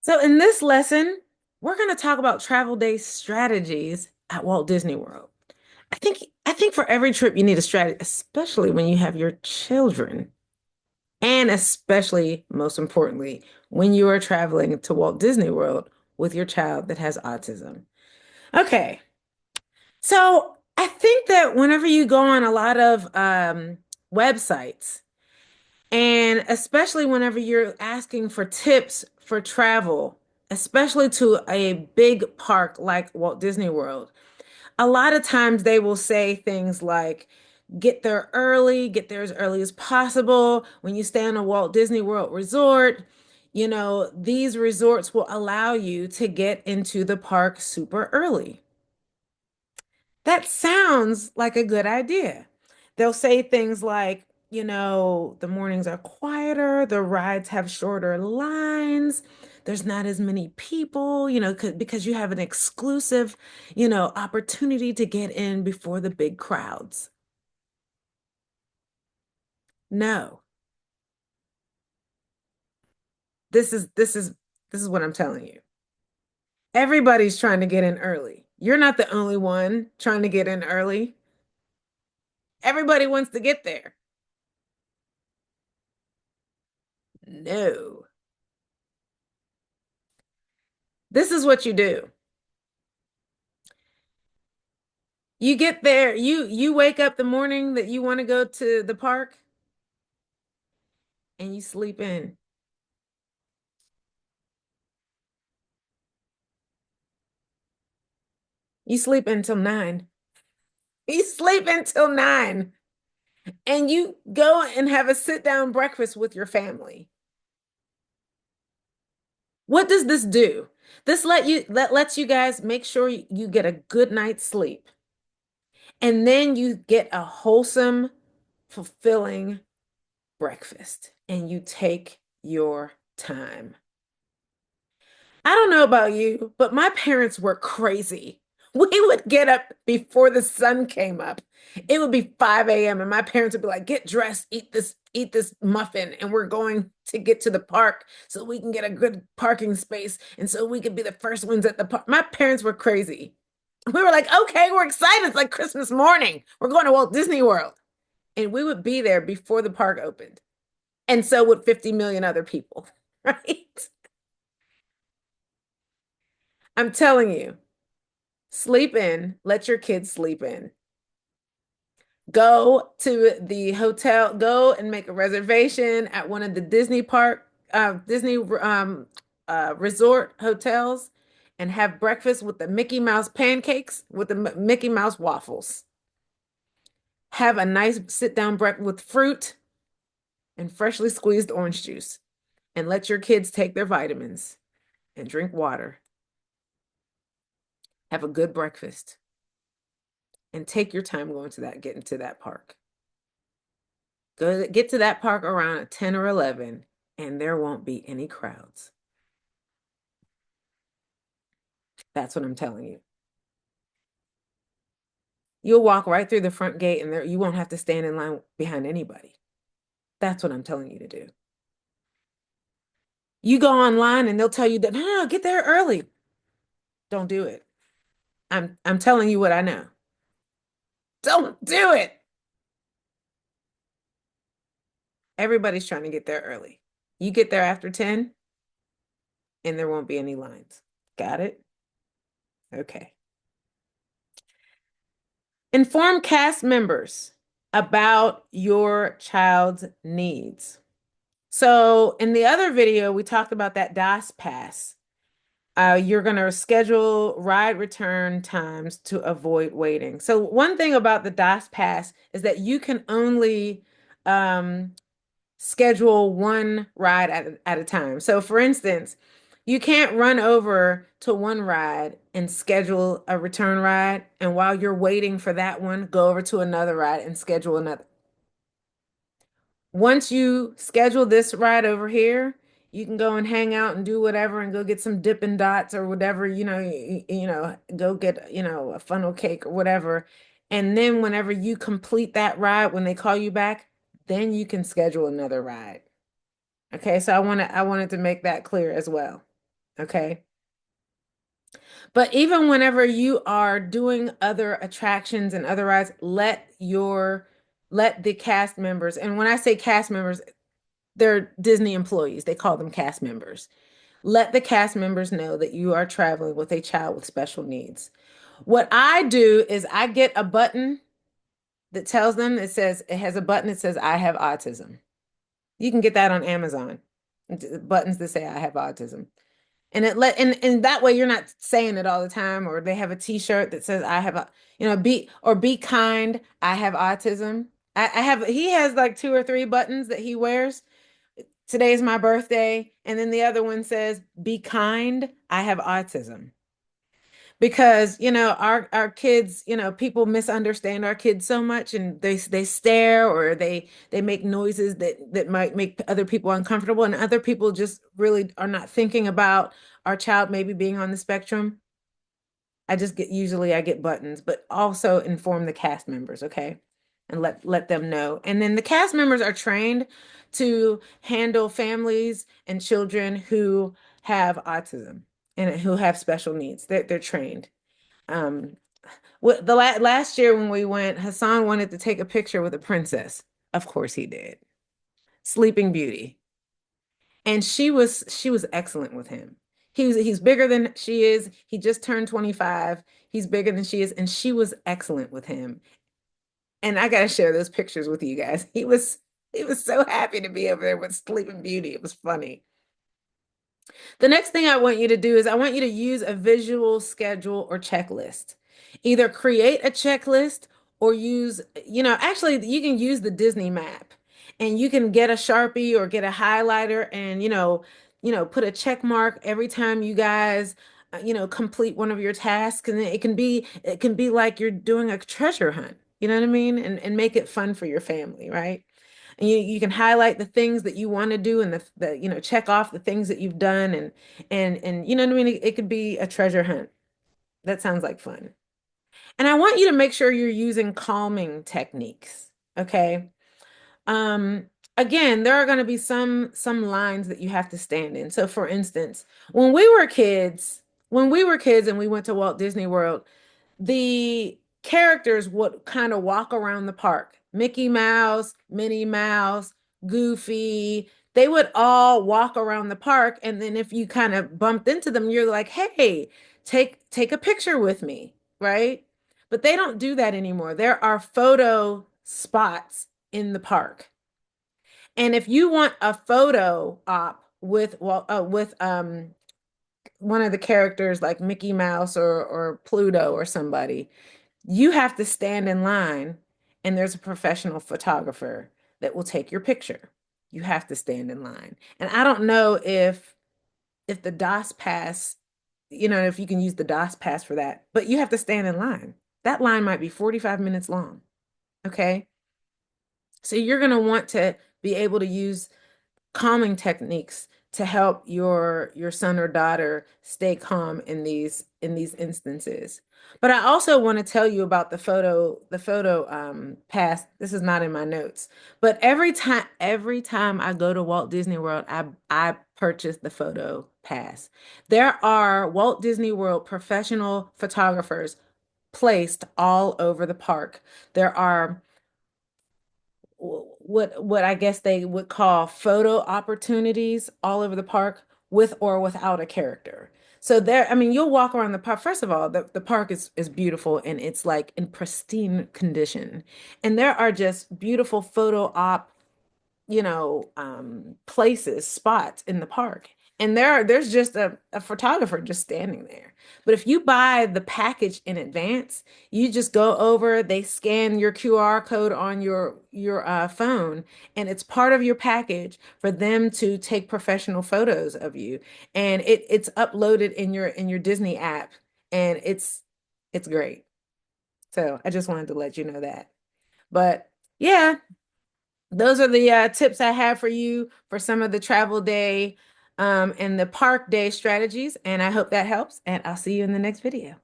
So in this lesson, we're going to talk about travel day strategies at Walt Disney World. I think for every trip you need a strategy, especially when you have your children, and especially most importantly, when you are traveling to Walt Disney World with your child that has autism. Okay. So I think that whenever you go on a lot of websites, and especially whenever you're asking for tips for travel, especially to a big park like Walt Disney World, a lot of times they will say things like, get there as early as possible. When you stay on a Walt Disney World resort, these resorts will allow you to get into the park super early. That sounds like a good idea. They'll say things like, the mornings are quieter, the rides have shorter lines, there's not as many people, because you have an exclusive, opportunity to get in before the big crowds. No, this is what I'm telling you. Everybody's trying to get in early. You're not the only one trying to get in early. Everybody wants to get there. No. This is what you do. You get there, you wake up the morning that you want to go to the park and you sleep in. You sleep until 9. You sleep until 9 and you go and have a sit down breakfast with your family. What does this do? This lets you guys make sure you get a good night's sleep. And then you get a wholesome, fulfilling breakfast and you take your time. I don't know about you, but my parents were crazy. We would get up before the sun came up. It would be 5 a.m. and my parents would be like, "Get dressed, eat this muffin, and we're going to get to the park so we can get a good parking space and so we could be the first ones at the park." My parents were crazy. We were like, "Okay, we're excited. It's like Christmas morning. We're going to Walt Disney World." And we would be there before the park opened. And so would 50 million other people, right? I'm telling you. Sleep in, let your kids sleep in. Go to the hotel, go and make a reservation at one of the Disney resort hotels and have breakfast with the Mickey Mouse pancakes with the Mickey Mouse waffles. Have a nice sit down breakfast with fruit and freshly squeezed orange juice. And let your kids take their vitamins and drink water. Have a good breakfast and take your time getting to that park. Get to that park around 10 or 11, and there won't be any crowds. That's what I'm telling you. You'll walk right through the front gate, and you won't have to stand in line behind anybody. That's what I'm telling you to do. You go online, and they'll tell you that, no, no, get there early. Don't do it. I'm telling you what I know. Don't do it. Everybody's trying to get there early. You get there after 10, and there won't be any lines. Got it? Okay. Inform cast members about your child's needs. So, in the other video, we talked about that DOS pass. You're going to schedule ride return times to avoid waiting. So, one thing about the DOS pass is that you can only um, schedule one ride at a time. So, for instance, you can't run over to one ride and schedule a return ride. And while you're waiting for that one, go over to another ride and schedule another. Once you schedule this ride over here, you can go and hang out and do whatever and go get some Dippin' Dots or whatever, go get, a funnel cake or whatever. And then whenever you complete that ride, when they call you back, then you can schedule another ride. Okay, so I wanted to make that clear as well. Okay. But even whenever you are doing other attractions and other rides, let the cast members, and when I say cast members, they're Disney employees. They call them cast members. Let the cast members know that you are traveling with a child with special needs. What I do is I get a button that tells them, it has a button that says I have autism. You can get that on Amazon. Buttons that say I have autism. And that way you're not saying it all the time, or they have a t-shirt that says I have a, be kind, I have autism. I have he has like two or three buttons that he wears. Today's my birthday, and then the other one says be kind, I have autism. Because our kids, people misunderstand our kids so much, and they stare, or they make noises that might make other people uncomfortable, and other people just really are not thinking about our child maybe being on the spectrum. I get buttons, but also inform the cast members, okay? And let them know. And then the cast members are trained to handle families and children who have autism and who have special needs. They're trained. Um, last year when we went, Hassan wanted to take a picture with a princess. Of course he did. Sleeping Beauty. And she was excellent with him. He's bigger than she is. He just turned 25. He's bigger than she is, and she was excellent with him. And I gotta share those pictures with you guys. He was so happy to be over there with Sleeping Beauty. It was funny. The next thing I want you to do is I want you to use a visual schedule or checklist. Either create a checklist or actually you can use the Disney map, and you can get a Sharpie or get a highlighter, and put a check mark every time you guys complete one of your tasks, and it can be like you're doing a treasure hunt. You know what I mean? And make it fun for your family, right? And you can highlight the things that you want to do, and check off the things that you've done, and you know what I mean? It could be a treasure hunt. That sounds like fun. And I want you to make sure you're using calming techniques. Okay. Um, Again, there are going to be some lines that you have to stand in. So for instance, when we were kids and we went to Walt Disney World, the characters would kind of walk around the park. Mickey Mouse, Minnie Mouse, Goofy, they would all walk around the park. And then if you kind of bumped into them, you're like, hey, take a picture with me, right? But they don't do that anymore. There are photo spots in the park. And if you want a photo op with one of the characters like Mickey Mouse or Pluto or somebody, you have to stand in line, and there's a professional photographer that will take your picture. You have to stand in line. And I don't know if the DOS pass, if you can use the DOS pass for that, but you have to stand in line. That line might be 45 minutes long. Okay. So you're going to want to be able to use calming techniques to help your son or daughter stay calm in these instances. But I also want to tell you about the photo pass. This is not in my notes, but every time I go to Walt Disney World, I purchase the photo pass. There are Walt Disney World professional photographers placed all over the park. There are what I guess they would call photo opportunities all over the park, with or without a character. So I mean, you'll walk around the park. First of all, the park is beautiful, and it's like in pristine condition. And there are just beautiful photo op places, spots in the park. And there's just a photographer just standing there. But if you buy the package in advance, you just go over, they scan your QR code on your phone, and it's part of your package for them to take professional photos of you. And it's uploaded in your Disney app, and it's great. So I just wanted to let you know that. But yeah, those are the tips I have for you for some of the travel day and the park day strategies. And I hope that helps. And I'll see you in the next video.